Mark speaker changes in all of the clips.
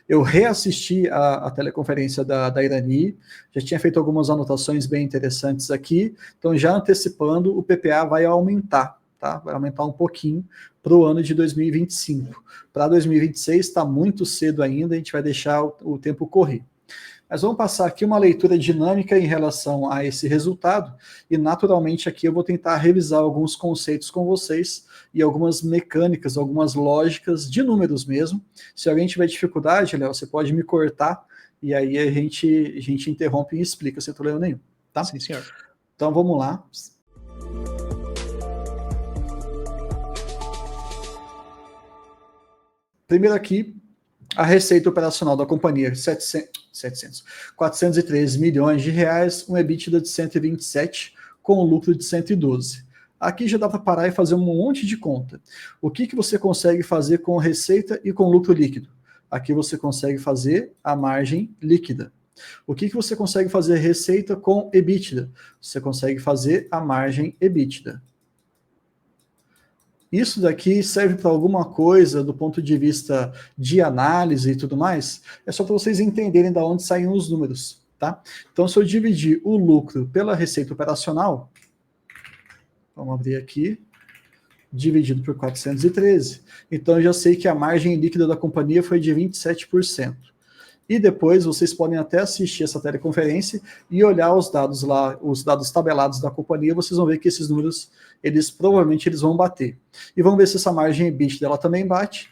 Speaker 1: Eu reassisti a teleconferência da Irani, já tinha feito algumas anotações bem interessantes aqui, então já antecipando, o PPA vai aumentar, tá? Vai aumentar um pouquinho para o ano de 2025. Para 2026 está muito cedo ainda, a gente vai deixar o tempo correr. Mas vamos passar aqui uma leitura dinâmica em relação a esse resultado, e naturalmente aqui eu vou tentar revisar alguns conceitos com vocês, e algumas mecânicas, algumas lógicas de números mesmo. Se alguém tiver dificuldade, Léo, você pode me cortar, e aí a gente interrompe e explica sem problema nenhum, tá?
Speaker 2: Sim, senhor.
Speaker 1: Então vamos lá. Primeiro aqui, a receita operacional da companhia, 413 milhões de reais, um EBITDA de 127, com um lucro de 112. Aqui já dá para parar e fazer um monte de conta. O que você consegue fazer com receita e com lucro líquido? Aqui você consegue fazer a margem líquida. O que você consegue fazer receita com EBITDA? Você consegue fazer a margem EBITDA. Isso daqui serve para alguma coisa do ponto de vista de análise e tudo mais? É só para vocês entenderem de onde saem os números, tá? Então, se eu dividir o lucro pela receita operacional, vamos abrir aqui, dividido por 413, então eu já sei que a margem líquida da companhia foi de 27%. E depois vocês podem até assistir essa teleconferência e olhar os dados lá, os dados tabelados da companhia, vocês vão ver que esses números, provavelmente eles vão bater. E vamos ver se essa margem EBITDA ela também bate.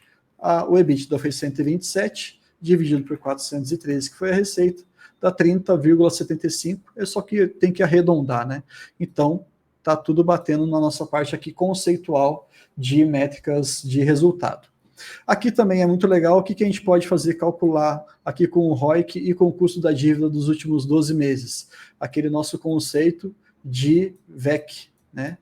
Speaker 1: O EBITDA foi 127, dividido por 413, que foi a receita, dá 30,75, é só que tem que arredondar, né? Então, tá tudo batendo na nossa parte aqui conceitual de métricas de resultado. Aqui também é muito legal o que a gente pode fazer, calcular aqui com o ROIC e com o custo da dívida dos últimos 12 meses. Aquele nosso conceito de VEC, né?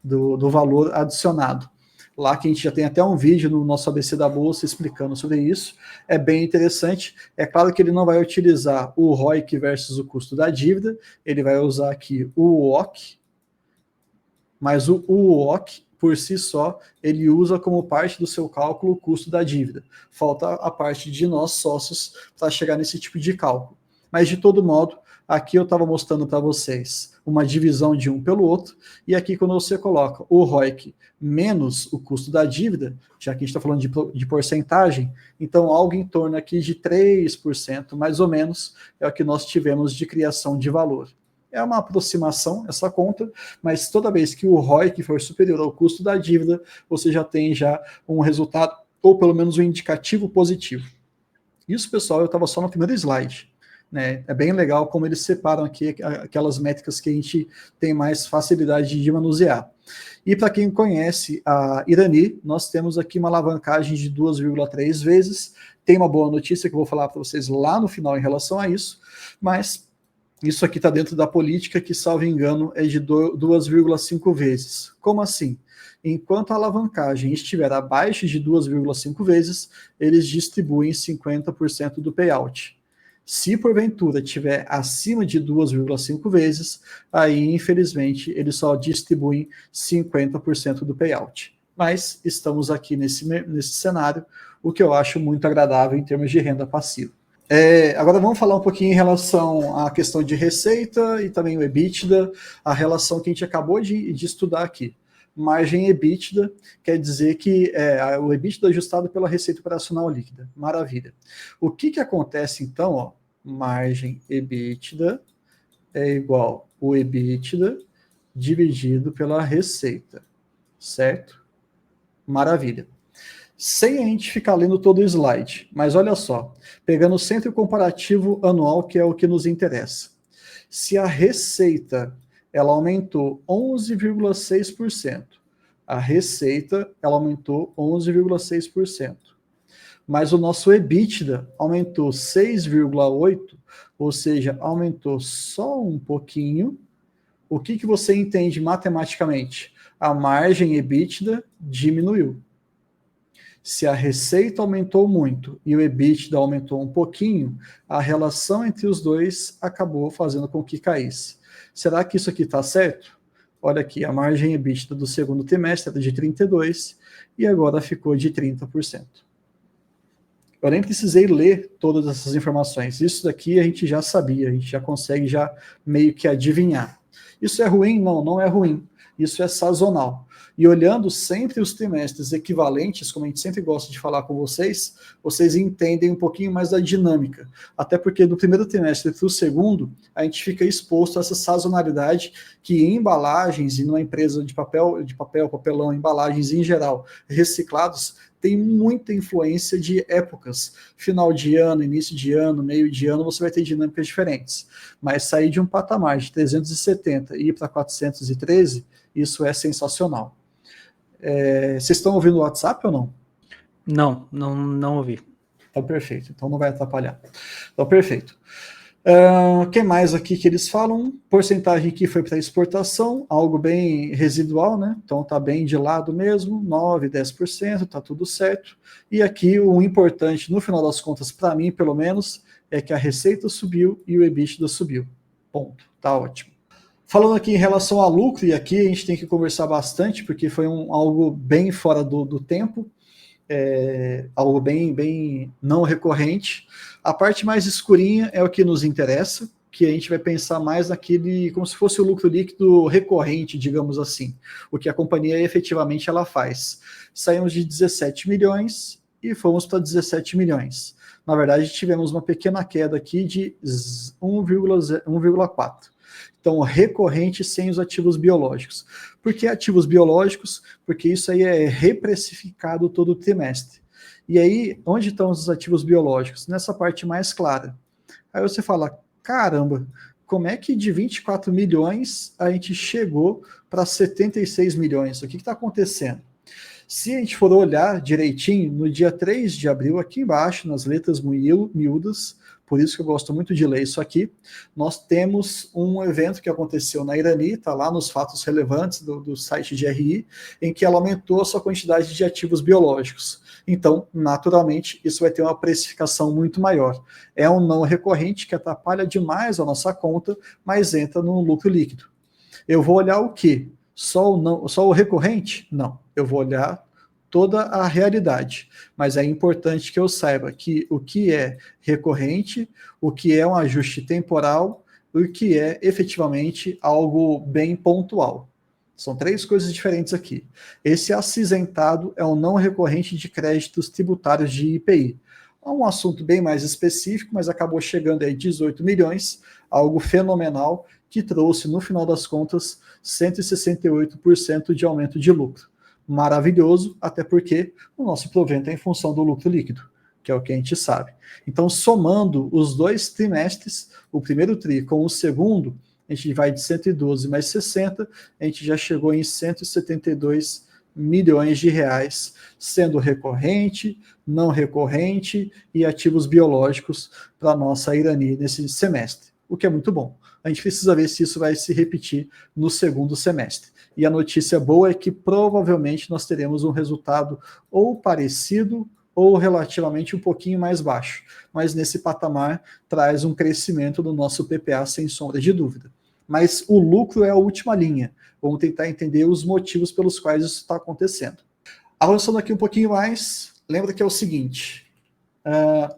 Speaker 1: Do valor adicionado. Lá que a gente já tem até um vídeo no nosso ABC da Bolsa explicando sobre isso. É bem interessante. É claro que ele não vai utilizar o ROIC versus o custo da dívida, ele vai usar aqui o WOC, mas o WOC, por si só, ele usa como parte do seu cálculo o custo da dívida. Falta a parte de nós sócios para chegar nesse tipo de cálculo. Mas, de todo modo, aqui eu estava mostrando para vocês uma divisão de um pelo outro, e aqui quando você coloca o ROIC menos o custo da dívida, já que a gente está falando de porcentagem, então algo em torno aqui de 3%, mais ou menos, é o que nós tivemos de criação de valor. É uma aproximação essa conta, mas toda vez que o ROIC for superior ao custo da dívida, você já tem um resultado, ou pelo menos um indicativo positivo. Isso, pessoal, eu estava só no primeiro slide. Né? É bem legal como eles separam aqui aquelas métricas que a gente tem mais facilidade de manusear. E para quem conhece a Irani, nós temos aqui uma alavancagem de 2,3 vezes. Tem uma boa notícia que eu vou falar para vocês lá no final em relação a isso, mas isso aqui está dentro da política que, salvo engano, é de 2,5 vezes. Como assim? Enquanto a alavancagem estiver abaixo de 2,5 vezes, eles distribuem 50% do payout. Se porventura estiver acima de 2,5 vezes, aí, infelizmente, eles só distribuem 50% do payout. Mas estamos aqui nesse cenário, o que eu acho muito agradável em termos de renda passiva. Agora vamos falar um pouquinho em relação à questão de receita e também o EBITDA, a relação que a gente acabou de estudar aqui. Margem EBITDA quer dizer que é o EBITDA ajustado pela receita operacional líquida. Maravilha. O que acontece então? Ó, margem EBITDA é igual o EBITDA dividido pela receita, certo? Maravilha. Sem a gente ficar lendo todo o slide, mas olha só, pegando sempre o comparativo anual, que é o que nos interessa. Se a receita ela aumentou 11,6%, a receita ela aumentou 11,6%, mas o nosso EBITDA aumentou 6,8%, ou seja, aumentou só um pouquinho. O que você entende matematicamente? A margem EBITDA diminuiu. Se a receita aumentou muito e o EBITDA aumentou um pouquinho, a relação entre os dois acabou fazendo com que caísse. Será que isso aqui está certo? Olha aqui, a margem EBITDA do segundo trimestre era de 32% e agora ficou de 30%. Eu nem precisei ler todas essas informações. Isso daqui a gente já sabia, a gente já consegue já meio que adivinhar. Isso é ruim? Não, não é ruim. Isso é sazonal. E olhando sempre os trimestres equivalentes, como a gente sempre gosta de falar com vocês, vocês entendem um pouquinho mais da dinâmica. Até porque do primeiro trimestre para o segundo, a gente fica exposto a essa sazonalidade que em embalagens e numa empresa de papel, papelão, embalagens em geral, reciclados, tem muita influência de épocas. Final de ano, início de ano, meio de ano, você vai ter dinâmicas diferentes. Mas sair de um patamar de 370 e ir para 413, isso é sensacional. Vocês estão ouvindo o WhatsApp ou não?
Speaker 2: Não ouvi.
Speaker 1: Então, perfeito. Então, não vai atrapalhar. Então, perfeito. O que mais aqui que eles falam? Porcentagem que foi para exportação, algo bem residual, né? Então, tá bem de lado mesmo, 9%, 10%, tá tudo certo. E aqui, o importante, no final das contas, para mim, pelo menos, é que a receita subiu e o EBITDA subiu. Ponto. Tá ótimo. Falando aqui em relação a lucro, e aqui a gente tem que conversar bastante, porque foi algo bem fora do tempo, algo bem não recorrente. A parte mais escurinha é o que nos interessa, que a gente vai pensar mais naquele, como se fosse o lucro líquido recorrente, digamos assim, o que a companhia efetivamente ela faz. Saímos de 17 milhões e fomos para 17 milhões. Na verdade, tivemos uma pequena queda aqui de 1,4. Então, recorrente sem os ativos biológicos. Por que ativos biológicos? Porque isso aí é reprecificado todo trimestre. E aí, onde estão os ativos biológicos? Nessa parte mais clara. Aí você fala, caramba, como é que de 24 milhões a gente chegou para 76 milhões? O que está acontecendo? Se a gente for olhar direitinho, no dia 3 de abril, aqui embaixo, nas letras miúdas, por isso que eu gosto muito de ler isso aqui, nós temos um evento que aconteceu na Irani, está lá nos fatos relevantes do site de RI, em que ela aumentou a sua quantidade de ativos biológicos. Então, naturalmente, isso vai ter uma precificação muito maior. É um não recorrente que atrapalha demais a nossa conta, mas entra no lucro líquido. Eu vou olhar o quê? Só o recorrente? Não. Eu vou olhar toda a realidade, mas é importante que eu saiba que o que é recorrente, o que é um ajuste temporal, o que é efetivamente algo bem pontual. São três coisas diferentes aqui. Esse acinzentado é um não recorrente de créditos tributários de IPI. É um assunto bem mais específico, mas acabou chegando aí 18 milhões, algo fenomenal, que trouxe, no final das contas, 168% de aumento de lucro. Maravilhoso, até porque o nosso provento é em função do lucro líquido, que é o que a gente sabe. Então, somando os dois trimestres, o primeiro tri com o segundo, a gente vai de 112 mais 60, a gente já chegou em 172 milhões de reais, sendo recorrente, não recorrente e ativos biológicos para a nossa Irani nesse semestre, o que é muito bom. A gente precisa ver se isso vai se repetir no segundo semestre. E a notícia boa é que provavelmente nós teremos um resultado ou parecido ou relativamente um pouquinho mais baixo. Mas nesse patamar traz um crescimento do nosso PPA sem sombra de dúvida. Mas o lucro é a última linha. Vamos tentar entender os motivos pelos quais isso está acontecendo. Avançando aqui um pouquinho mais, lembra que é o seguinte,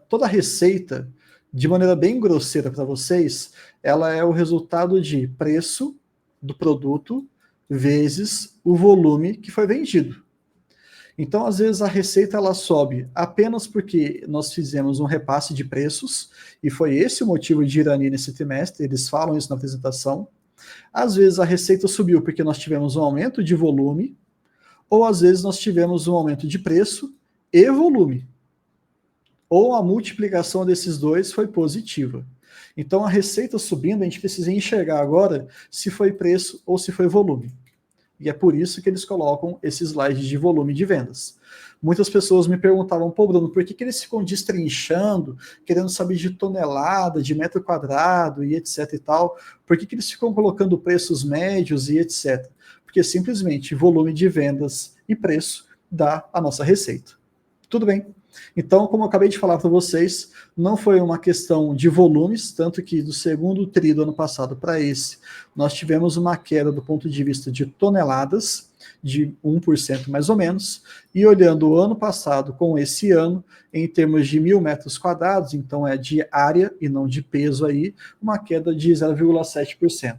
Speaker 1: toda receita, de maneira bem grosseira para vocês, ela é o resultado de preço do produto vezes o volume que foi vendido. Então, às vezes, a receita ela sobe apenas porque nós fizemos um repasse de preços, e foi esse o motivo de Irani nesse trimestre, eles falam isso na apresentação. Às vezes, a receita subiu porque nós tivemos um aumento de volume, ou às vezes nós tivemos um aumento de preço e volume. Ou a multiplicação desses dois foi positiva. Então, a receita subindo, a gente precisa enxergar agora se foi preço ou se foi volume. E é por isso que eles colocam esses slides de volume de vendas. Muitas pessoas me perguntavam, pô, Bruno, por que eles ficam destrinchando, querendo saber de tonelada, de metro quadrado e etc e tal? Por que eles ficam colocando preços médios e etc? Porque simplesmente volume de vendas e preço dá a nossa receita. Tudo bem? Então, como eu acabei de falar para vocês, não foi uma questão de volumes, tanto que do segundo tri do ano passado para esse, nós tivemos uma queda do ponto de vista de toneladas, de 1% mais ou menos, e olhando o ano passado com esse ano, em termos de 1.000 metros quadrados, então é de área e não de peso aí, uma queda de 0,7%.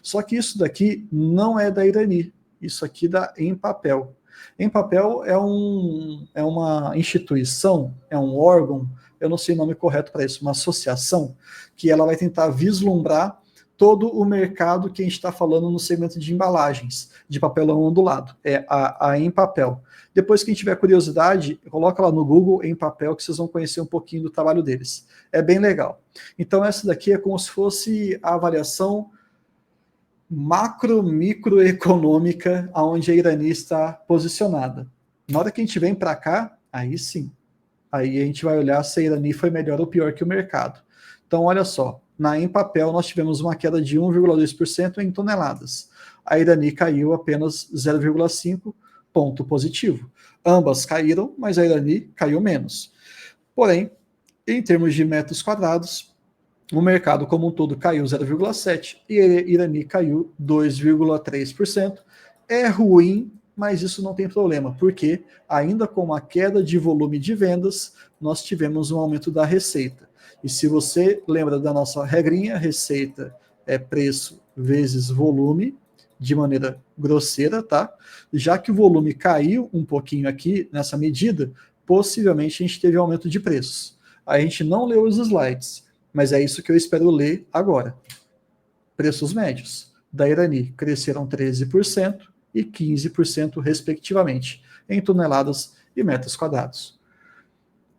Speaker 1: Só que isso daqui não é da Irani, isso aqui dá Empapel. Empapel é uma instituição, é um órgão, eu não sei o nome correto para isso, uma associação, que ela vai tentar vislumbrar todo o mercado que a gente está falando no segmento de embalagens, de papelão ondulado, é a Empapel. Depois, quem tiver curiosidade, coloca lá no Google Empapel, que vocês vão conhecer um pouquinho do trabalho deles. É bem legal. Então, essa daqui é como se fosse a avaliação microeconômica onde a Irani está posicionada. Na hora que a gente vem para cá, aí sim, aí a gente vai olhar se a Irani foi melhor ou pior que o mercado. Então, olha só, na Empapel nós tivemos uma queda de 1,2% em toneladas. A Irani caiu apenas 0,5%, ponto positivo. Ambas caíram, mas a Irani caiu menos. Porém, em termos de metros quadrados, o mercado como um todo caiu 0,7% e a Irani caiu 2,3%. É ruim, mas isso não tem problema, porque ainda com uma queda de volume de vendas, nós tivemos um aumento da receita. E se você lembra da nossa regrinha, receita é preço vezes volume, de maneira grosseira, tá? Já que o volume caiu um pouquinho aqui nessa medida, possivelmente a gente teve aumento de preços. A gente não leu os slides, mas é isso que eu espero ler agora. Preços médios da Irani cresceram 13% e 15%, respectivamente, em toneladas e metros quadrados.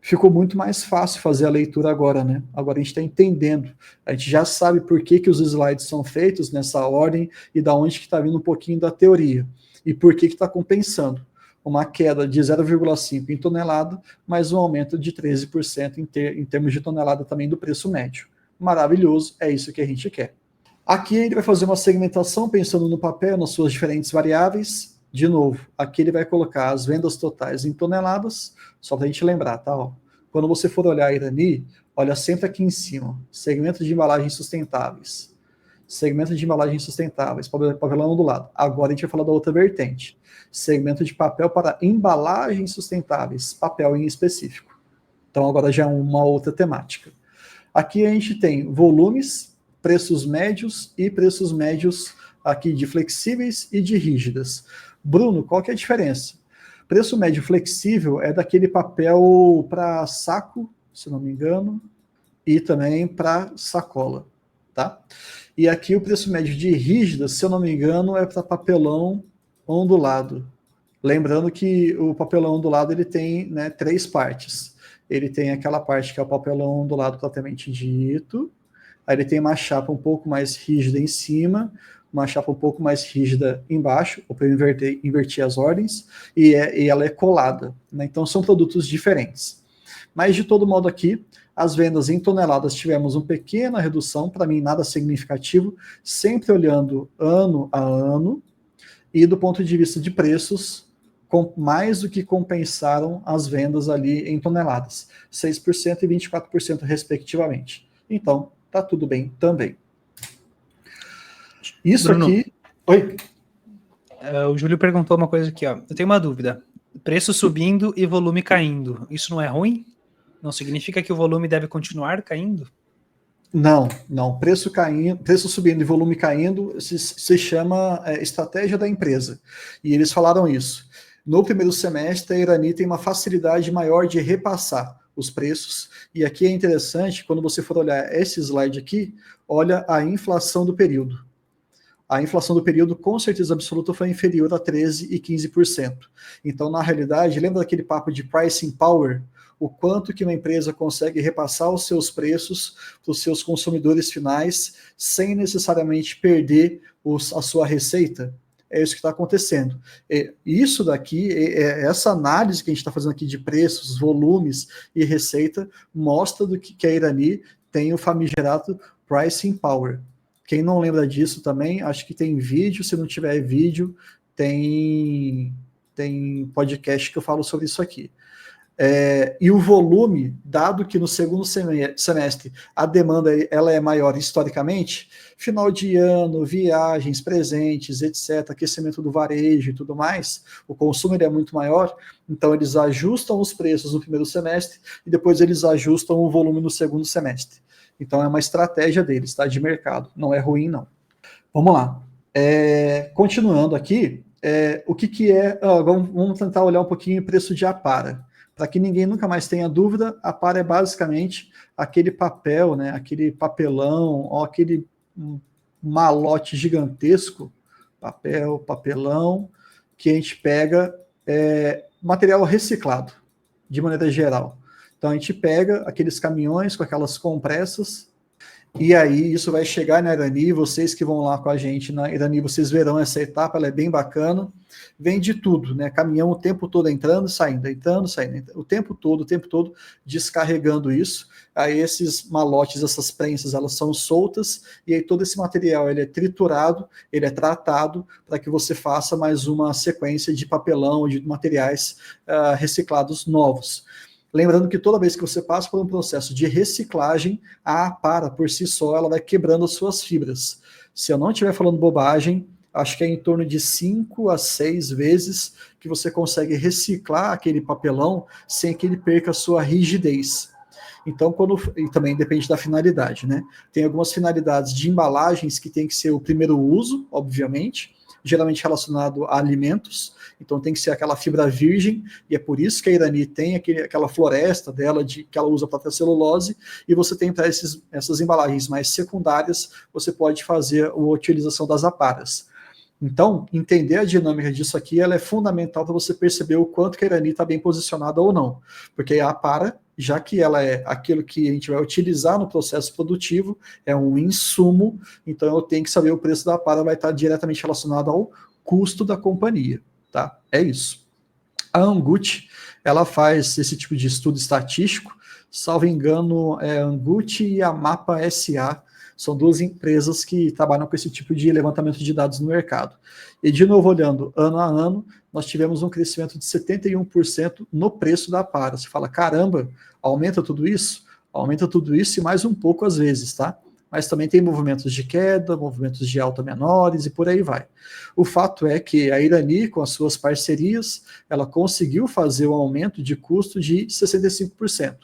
Speaker 1: Ficou muito mais fácil fazer a leitura agora, né? Agora a gente está entendendo. A gente já sabe por que os slides são feitos nessa ordem e da onde que está vindo um pouquinho da teoria. E por que está compensando. Uma queda de 0,5 em tonelada, mais um aumento de 13% em termos de tonelada também do preço médio. Maravilhoso, é isso que a gente quer. Aqui ele vai fazer uma segmentação pensando no papel, nas suas diferentes variáveis. De novo, aqui ele vai colocar as vendas totais em toneladas, só para a gente lembrar, tá? Ó, quando você for olhar a Irani, olha sempre aqui em cima, segmento de embalagens sustentáveis. Segmento de embalagens sustentáveis, papelão do lado. Agora a gente vai falar da outra vertente. Segmento de papel para embalagens sustentáveis, papel em específico. Então agora já é uma outra temática. Aqui a gente tem volumes, preços médios e preços médios aqui de flexíveis e de rígidas. Bruno, qual que é a diferença? Preço médio flexível é daquele papel para saco, se não me engano, e também para sacola, tá? E aqui o preço médio de rígidas, se eu não me engano, é para papelão ondulado. Lembrando que o papelão ondulado ele tem, né, 3 partes. Ele tem aquela parte que é o papelão ondulado propriamente dito, aí ele tem uma chapa um pouco mais rígida em cima, uma chapa um pouco mais rígida embaixo, ou para eu inverter as ordens, e ela é colada, né? Então são produtos diferentes. Mas de todo modo aqui, as vendas em toneladas tivemos uma pequena redução, para mim nada significativo, sempre olhando ano a ano, e do ponto de vista de preços, mais do que compensaram as vendas ali em toneladas, 6% e 24% respectivamente. Então, tá tudo bem também. Isso Bruno, aqui... Oi?
Speaker 2: O Júlio perguntou uma coisa aqui, ó. Eu tenho uma dúvida. Preço subindo e volume caindo. Isso não é ruim? Não significa que o volume deve continuar caindo?
Speaker 1: Não. Preço subindo e volume caindo se chama estratégia da empresa. E eles falaram isso. No primeiro semestre, a Irani tem uma facilidade maior de repassar os preços. E aqui é interessante, quando você for olhar esse slide aqui, olha a inflação do período. A inflação do período, com certeza absoluta, foi inferior a 13% e 15%. Então, na realidade, lembra daquele papo de pricing power? O quanto que uma empresa consegue repassar os seus preços para os seus consumidores finais sem necessariamente perder a sua receita? É isso que está acontecendo. Isso daqui, essa análise que a gente está fazendo aqui de preços, volumes e receita, mostra do que a Irani tem o famigerado pricing power. Quem não lembra disso também, acho que tem vídeo, se não tiver vídeo, tem podcast que eu falo sobre isso aqui. E o volume, dado que no segundo semestre a demanda ela é maior historicamente, final de ano, viagens, presentes, etc., aquecimento do varejo e tudo mais, o consumo ele é muito maior, então eles ajustam os preços no primeiro semestre e depois eles ajustam o volume no segundo semestre. Então é uma estratégia deles, tá? De mercado, não é ruim não. Vamos lá. Continuando aqui, o que é... vamos tentar olhar um pouquinho o preço de Apara. Para que ninguém nunca mais tenha dúvida, Apara é basicamente aquele papel, né, aquele papelão, ou aquele malote gigantesco, papelão, que a gente pega material reciclado, de maneira geral. Então a gente pega aqueles caminhões com aquelas compressas, e aí isso vai chegar na Irani, vocês que vão lá com a gente na Irani, vocês verão essa etapa, ela é bem bacana, vem de tudo, né? Caminhão o tempo todo entrando, saindo, o tempo todo descarregando isso. Aí esses malotes, essas prensas, elas são soltas, e aí todo esse material ele é triturado, ele é tratado para que você faça mais uma sequência de papelão, de materiais reciclados novos. Lembrando que toda vez que você passa por um processo de reciclagem, a Apara, por si só, ela vai quebrando as suas fibras. Se eu não estiver falando bobagem, acho que é em torno de 5 a 6 vezes que você consegue reciclar aquele papelão sem que ele perca a sua rigidez. Então, e também depende da finalidade, né? Tem algumas finalidades de embalagens que tem que ser o primeiro uso, obviamente, geralmente relacionado a alimentos, então tem que ser aquela fibra virgem, e é por isso que a Irani tem aquela floresta dela que ela usa para celulose, e você tem para essas embalagens mais secundárias, você pode fazer a utilização das aparas. Então, entender a dinâmica disso aqui, ela é fundamental para você perceber o quanto que a Irani está bem posicionada ou não, porque a apara, já que ela é aquilo que a gente vai utilizar no processo produtivo, é um insumo, então eu tenho que saber o preço da apara vai estar diretamente relacionado ao custo da companhia, tá? É isso. A Angut, ela faz esse tipo de estudo estatístico, salvo engano, a Angut e a Mapa SA, são duas empresas que trabalham com esse tipo de levantamento de dados no mercado. E, de novo, olhando ano a ano, nós tivemos um crescimento de 71% no preço da Apara. Você fala, caramba, aumenta tudo isso? Aumenta tudo isso e mais um pouco às vezes, tá? Mas também tem movimentos de queda, movimentos de alta menores e por aí vai. O fato é que a Irani, com as suas parcerias, ela conseguiu fazer um aumento de custo de 65%.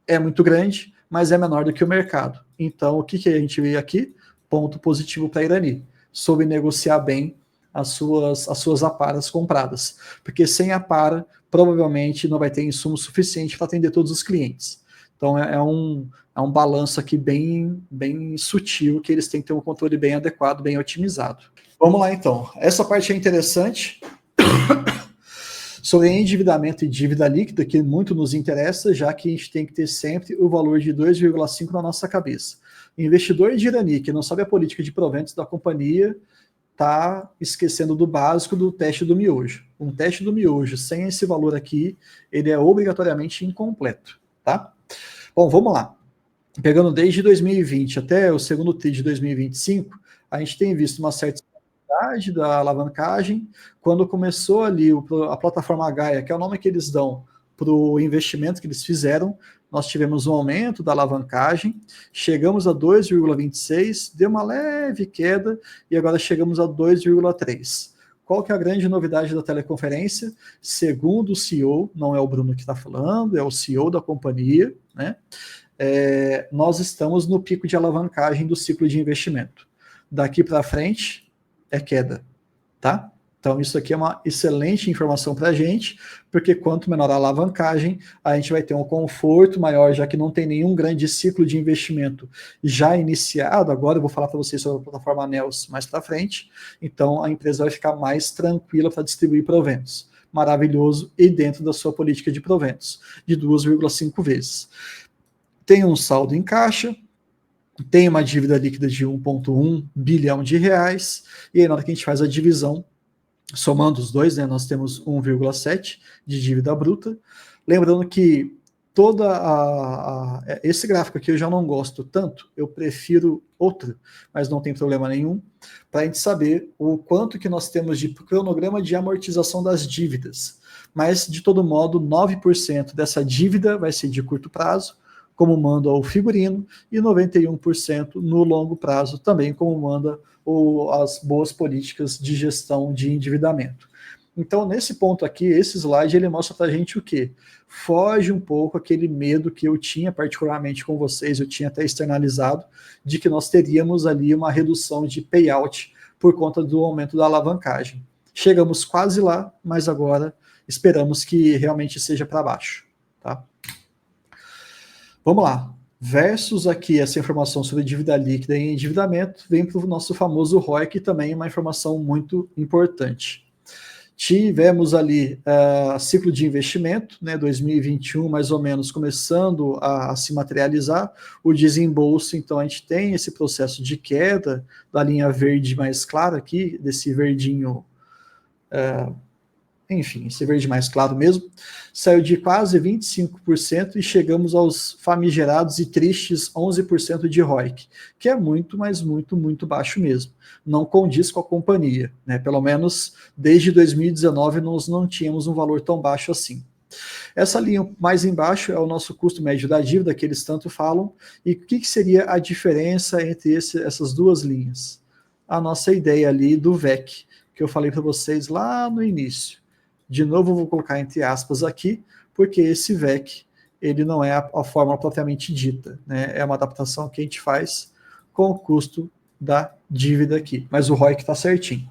Speaker 1: É muito grande, mas é menor do que o mercado. Então, o que a gente vê aqui? Ponto positivo para a Irani. Soube negociar bem as suas aparas compradas. Porque sem apara, provavelmente não vai ter insumo suficiente para atender todos os clientes. Então, é um balanço aqui bem sutil, que eles têm que ter um controle bem adequado, bem otimizado. Vamos lá, então. Essa parte é interessante. Sobre endividamento e dívida líquida, que muito nos interessa, já que a gente tem que ter sempre o valor de 2,5 na nossa cabeça. O investidor de Irani, que não sabe a política de proventos da companhia, está esquecendo do básico do teste do miojo. Um teste do miojo sem esse valor aqui, ele é obrigatoriamente incompleto, tá? Bom, vamos lá. Pegando desde 2020 até o segundo TRI de 2025, a gente tem visto uma certa da alavancagem. Quando começou ali a plataforma Gaia, que é o nome que eles dão para o investimento que eles fizeram, nós tivemos um aumento da alavancagem, chegamos a 2,26, deu uma leve queda e agora chegamos a 2,3. Qual que é a grande novidade da teleconferência? Segundo o CEO, não é o Bruno que está falando, é o CEO da companhia, né? Nós estamos no pico de alavancagem do ciclo de investimento. Daqui para frente, é queda, tá? Então isso aqui é uma excelente informação para a gente, porque quanto menor a alavancagem, a gente vai ter um conforto maior, já que não tem nenhum grande ciclo de investimento já iniciado. Agora eu vou falar para vocês sobre a plataforma Nels mais para frente, então a empresa vai ficar mais tranquila para distribuir proventos. Maravilhoso, e dentro da sua política de proventos, de 2,5 vezes. Tem um saldo em caixa, tem uma dívida líquida de 1,1 bilhão de reais, e aí na hora que a gente faz a divisão, somando os dois, né, nós temos 1,7 de dívida bruta. Lembrando que esse gráfico aqui eu já não gosto tanto, eu prefiro outro, mas não tem problema nenhum, para a gente saber o quanto que nós temos de cronograma de amortização das dívidas. mas de todo modo 9% dessa dívida vai ser de curto prazo, como manda o figurino, e 91% no longo prazo, também como manda as boas políticas de gestão de endividamento. Então, nesse ponto aqui, esse slide ele mostra para a gente o quê? Foge um pouco aquele medo que eu tinha, particularmente com vocês, eu tinha até externalizado, de que nós teríamos ali uma redução de payout por conta do aumento da alavancagem. Chegamos quase lá, mas agora esperamos que realmente seja para baixo. Tá? Vamos lá. Versus aqui essa informação sobre dívida líquida e endividamento, vem para o nosso famoso ROI, que também é uma informação muito importante. Tivemos ali ciclo de investimento, né, 2021 mais ou menos começando a se materializar, o desembolso, então a gente tem esse processo de queda da linha verde mais clara aqui, desse verdinho, enfim, esse verde mais claro mesmo, saiu de quase 25% e chegamos aos famigerados e tristes 11% de ROIC, que é muito, mas muito, muito baixo mesmo. Não condiz com a companhia, né? Pelo menos desde 2019 nós não tínhamos um valor tão baixo assim. Essa linha mais embaixo é o nosso custo médio da dívida, que eles tanto falam, e o que seria a diferença entre essas duas linhas? A nossa ideia ali do VEC, que eu falei para vocês lá no início. De novo, eu vou colocar entre aspas aqui, porque esse VEC, ele não é a fórmula propriamente dita, né? É uma adaptação que a gente faz com o custo da dívida aqui, mas o ROIC está certinho.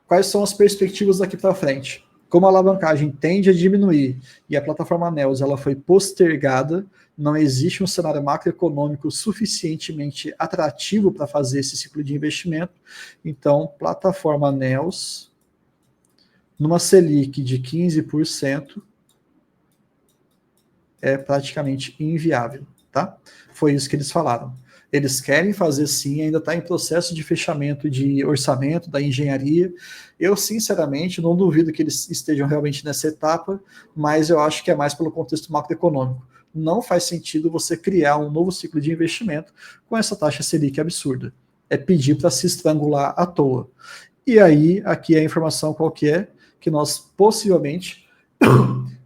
Speaker 1: Quais são as perspectivas daqui para frente? Como a alavancagem tende a diminuir e a plataforma NEOS ela foi postergada, não existe um cenário macroeconômico suficientemente atrativo para fazer esse ciclo de investimento, então plataforma NEOS numa Selic de 15% é praticamente inviável, tá? Foi isso que eles falaram. Eles querem fazer sim, ainda está em processo de fechamento de orçamento, da engenharia. Eu, sinceramente, não duvido que eles estejam realmente nessa etapa, mas eu acho que é mais pelo contexto macroeconômico. Não faz sentido você criar um novo ciclo de investimento com essa taxa Selic absurda. É pedir para se estrangular à toa. E aí, aqui a informação qual que é? Que nós possivelmente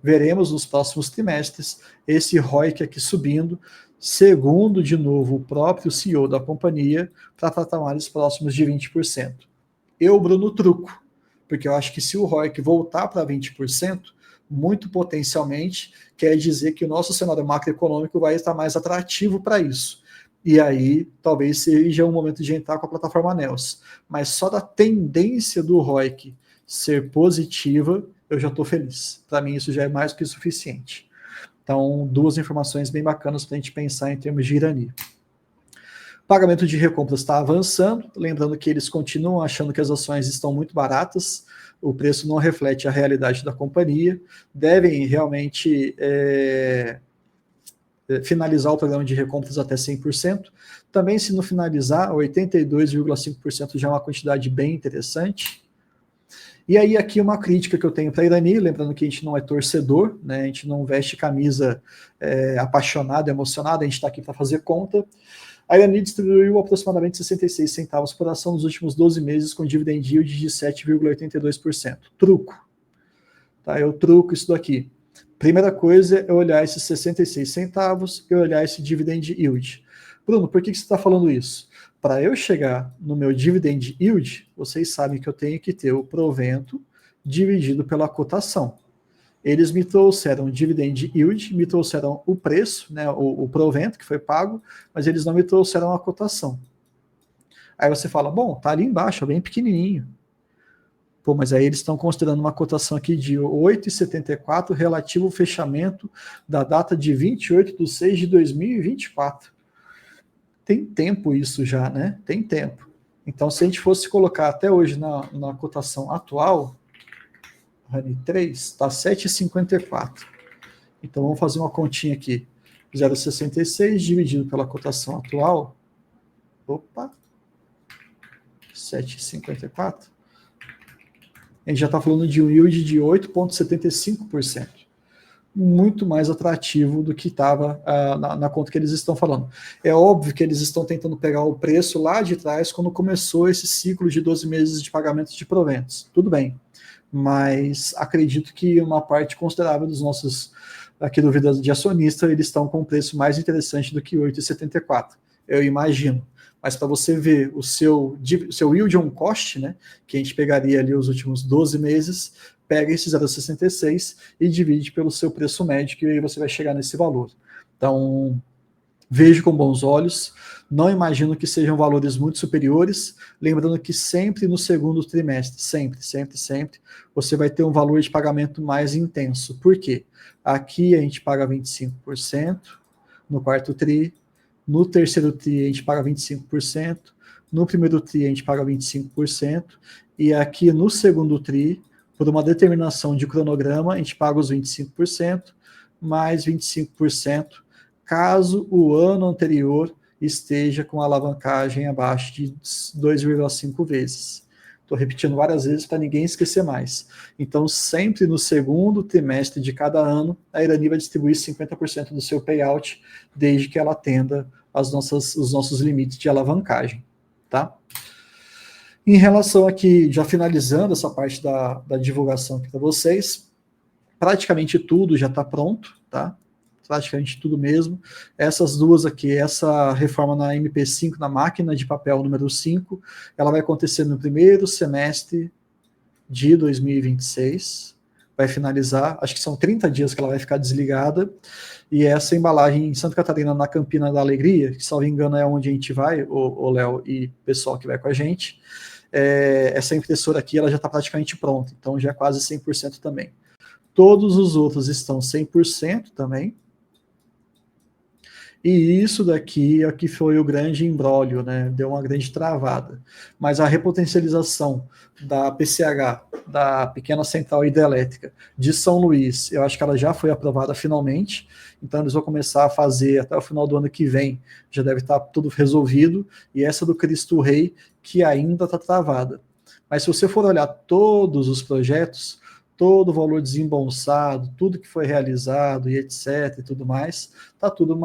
Speaker 1: veremos nos próximos trimestres esse ROIC aqui subindo, segundo, de novo, o próprio CEO da companhia, para patamares próximos de 20%. Eu, Bruno, truco, porque eu acho que se o ROIC voltar para 20%, muito potencialmente, quer dizer que o nosso cenário macroeconômico vai estar mais atrativo para isso. E aí, talvez seja um momento de entrar com a plataforma NEOS. Mas só da tendência do ROIC ser positiva, eu já estou feliz. Para mim, isso já é mais do que suficiente. Então, duas informações bem bacanas para a gente pensar em termos de Irani. Pagamento de recompras está avançando, lembrando que eles continuam achando que as ações estão muito baratas, o preço não reflete a realidade da companhia, devem realmente finalizar o programa de recompras até 100%. Também, se não finalizar, 82,5% já é uma quantidade bem interessante. E aí aqui uma crítica que eu tenho para a Irani, lembrando que a gente não é torcedor, né, a gente não veste camisa apaixonada, emocionada, a gente está aqui para fazer conta. A Irani distribuiu aproximadamente 66 centavos por ação nos últimos 12 meses com dividend yield de 7,82%. Truco. Tá, eu truco isso daqui. Primeira coisa é olhar esses 66 centavos e olhar esse dividend yield. Bruno, por que você está falando isso? Para eu chegar no meu dividend yield, vocês sabem que eu tenho que ter o provento dividido pela cotação. Eles me trouxeram dividend yield, me trouxeram o preço, né, o provento que foi pago, mas eles não me trouxeram a cotação. Aí você fala, bom, tá ali embaixo, é bem pequenininho. Pô, mas aí eles estão considerando uma cotação aqui de 8,74 relativo ao fechamento da data de 28/6/2024. Tem tempo isso já, né? Tem tempo. Então, se a gente fosse colocar até hoje na cotação atual, RANI 3, está 7,54. Então, vamos fazer uma continha aqui. 0,66 dividido pela cotação atual. Opa! 7,54. A gente já está falando de um yield de 8,75%. Muito mais atrativo do que estava na conta que eles estão falando. É óbvio que eles estão tentando pegar o preço lá de trás quando começou esse ciclo de 12 meses de pagamentos de proventos. Tudo bem. mas acredito que uma parte considerável dos nossos, aqui do Vida de Acionista, eles estão com um preço mais interessante do que 8,74, eu imagino. Mas para você ver o seu yield on cost, né, que a gente pegaria ali os últimos 12 meses, pega esse 0,66 e divide pelo seu preço médio, que aí você vai chegar nesse valor. Então, vejo com bons olhos, não imagino que sejam valores muito superiores, lembrando que sempre no segundo trimestre, sempre, você vai ter um valor de pagamento mais intenso. Por quê? Aqui a gente paga 25%, no quarto tri, no terceiro tri a gente paga 25%, no primeiro tri a gente paga 25%, e aqui no segundo tri, por uma determinação de cronograma, a gente paga os 25%, mais 25%, caso o ano anterior esteja com alavancagem abaixo de 2,5 vezes. Estou repetindo várias vezes para ninguém esquecer mais. Então, sempre no segundo trimestre de cada ano, a Irani vai distribuir 50% do seu payout, desde que ela atenda os nossos limites de alavancagem. Tá? Em relação aqui, já finalizando essa parte da divulgação aqui para vocês, praticamente tudo já está pronto, tá? Praticamente tudo mesmo. Essas duas aqui, essa reforma na MP5, na máquina de papel número 5, ela vai acontecer no primeiro semestre de 2026, vai finalizar, acho que são 30 dias que ela vai ficar desligada, e essa embalagem em Santa Catarina, na Campina da Alegria, que, salvo engano, é onde a gente vai, o Léo e o pessoal que vai com a gente, essa impressora aqui, ela já está praticamente pronta, então já é quase 100% também. Todos os outros estão 100% também, e isso daqui é que foi o grande imbróglio, né? Deu uma grande travada. Mas a repotencialização da PCH, da Pequena Central Hidrelétrica de São Luís, eu acho que ela já foi aprovada finalmente, então eles vão começar a fazer até o final do ano que vem, já deve estar tudo resolvido, e essa do Cristo Rei, que ainda está travada. Mas se você for olhar todos os projetos, todo o valor desembolsado, tudo que foi realizado e etc e tudo mais, está tudo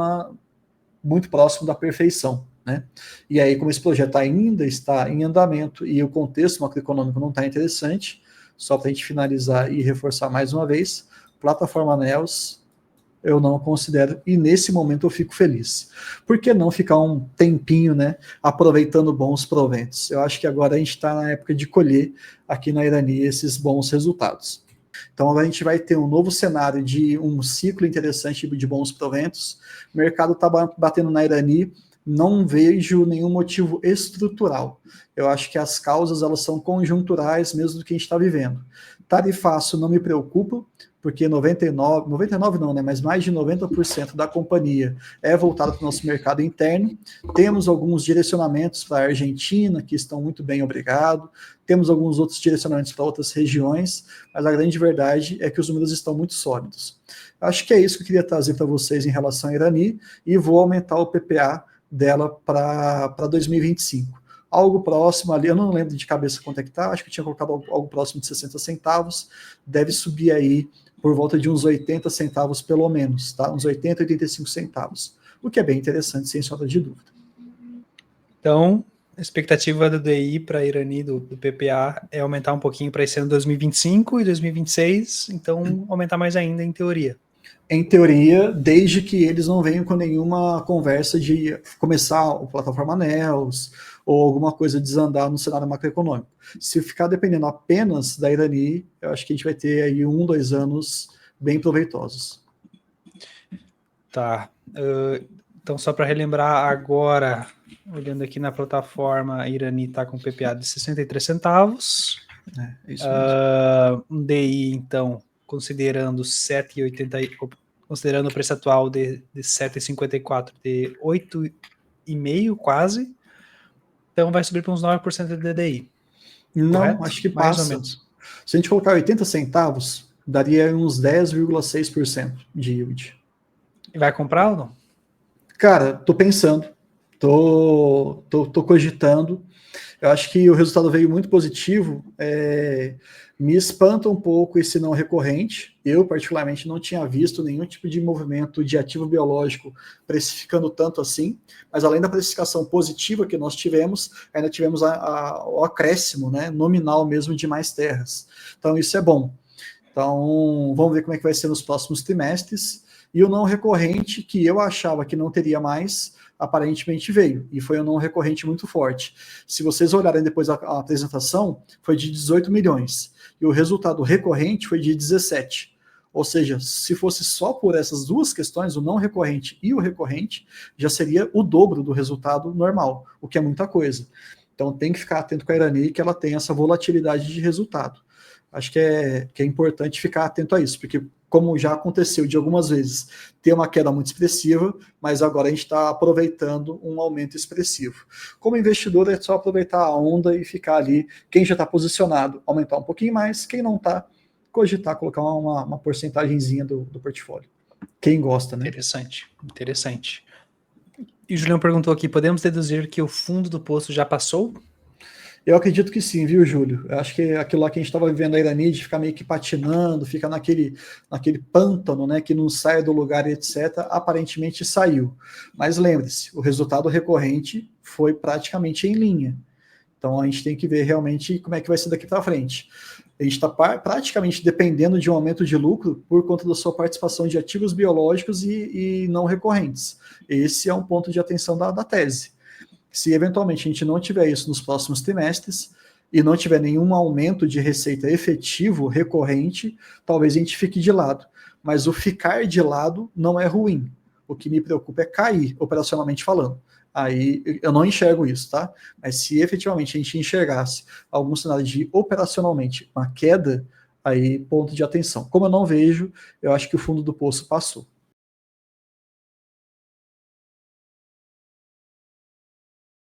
Speaker 1: muito próximo da perfeição, né? E aí, como esse projeto ainda está em andamento e o contexto macroeconômico não está interessante, só para a gente finalizar e reforçar mais uma vez, plataforma NEOS eu não considero, e nesse momento eu fico feliz. Por que não ficar um tempinho, né, aproveitando bons proventos? Eu acho que agora a gente está na época de colher aqui na Irani esses bons resultados. Então agora a gente vai ter um novo cenário de um ciclo interessante de bons proventos. O mercado está batendo na Irani, não vejo nenhum motivo estrutural. Eu acho que as causas elas são conjunturais mesmo do que a gente está vivendo. Tarifaço não me preocupa, porque 99 não, né, mas mais de 90% da companhia é voltada para o nosso mercado interno. Temos alguns direcionamentos para a Argentina, que estão muito bem, obrigado. Temos alguns outros direcionamentos para outras regiões, mas a grande verdade é que os números estão muito sólidos. Acho que é isso que eu queria trazer para vocês em relação à Irani, e vou aumentar o PPA dela para 2025. Algo próximo ali, eu não lembro de cabeça quanto é que está, acho que eu tinha colocado algo próximo de 60 centavos, deve subir aí por volta de uns 80 centavos pelo menos, tá? Uns 80, 85 centavos, o que é bem interessante, sem sombra de dúvida.
Speaker 2: Então, a expectativa do DI para a Irani, do PPA, é aumentar um pouquinho para esse ano 2025 e 2026, então aumentar mais ainda em teoria.
Speaker 1: Em teoria, desde que eles não venham com nenhuma conversa de começar o plataforma NEOS ou alguma coisa desandar no cenário macroeconômico. Se ficar dependendo apenas da Irani, eu acho que a gente vai ter aí 2 anos bem proveitosos.
Speaker 2: Tá. Então, só para relembrar agora, olhando aqui na plataforma, a Irani está com PPA de 63 centavos.
Speaker 1: É isso mesmo.
Speaker 2: Um DI, então, considerando 7,80, considerando o preço atual de 7,54, de 8,5 quase, então vai subir para uns 9% de DDI.
Speaker 1: Não,
Speaker 2: correto?
Speaker 1: acho que
Speaker 2: Mais
Speaker 1: passa.
Speaker 2: ou menos.
Speaker 1: Se a gente colocar 80 centavos, daria uns 10,6% de yield.
Speaker 2: E vai comprar ou não?
Speaker 1: Cara, tô pensando. Tô cogitando. Eu acho que o resultado veio muito positivo. Me espanta um pouco esse não recorrente. Eu, particularmente, não tinha visto nenhum tipo de movimento de ativo biológico precificando tanto assim, mas além da precificação positiva que nós tivemos, ainda tivemos o acréscimo, né, nominal mesmo de mais terras. Então, isso é bom. Então, vamos ver como é que vai ser nos próximos trimestres. E o não recorrente, que eu achava que não teria mais, aparentemente veio. E foi um não recorrente muito forte. Se vocês olharem depois a apresentação, foi de 18 milhões. E o resultado recorrente foi de 17. Ou seja, se fosse só por essas duas questões, o não recorrente e o recorrente, já seria o dobro do resultado normal, o que é muita coisa. Então tem que ficar atento com a Irani, que ela tem essa volatilidade de resultado. Acho que é importante ficar atento a isso, porque como já aconteceu de algumas vezes, ter uma queda muito expressiva, mas agora a gente está aproveitando um aumento expressivo. Como investidor, é só aproveitar a onda e ficar ali, quem já está posicionado, aumentar um pouquinho mais, quem não está, cogitar, colocar uma porcentagemzinha do portfólio. Quem gosta, né?
Speaker 2: Interessante, interessante. E o Julião perguntou aqui, podemos deduzir que o fundo do poço já passou?
Speaker 1: Eu acredito que sim, viu, Júlio? Eu acho que aquilo lá que a gente estava vivendo a Irani, de ficar meio que patinando, fica naquele pântano, né, que não sai do lugar, etc., aparentemente saiu. Mas lembre-se, o resultado recorrente foi praticamente em linha. Então a gente tem que ver realmente como é que vai ser daqui para frente. A gente está praticamente dependendo de um aumento de lucro por conta da sua participação de ativos biológicos e não recorrentes. Esse é um ponto de atenção da tese. Se eventualmente a gente não tiver isso nos próximos trimestres e não tiver nenhum aumento de receita efetivo, recorrente, talvez a gente fique de lado. Mas o ficar de lado não é ruim. O que me preocupa é cair, operacionalmente falando. Aí eu não enxergo isso, tá? Mas se efetivamente a gente enxergasse algum cenário de operacionalmente uma queda, aí ponto de atenção. Como eu não vejo, eu acho que o fundo do poço passou.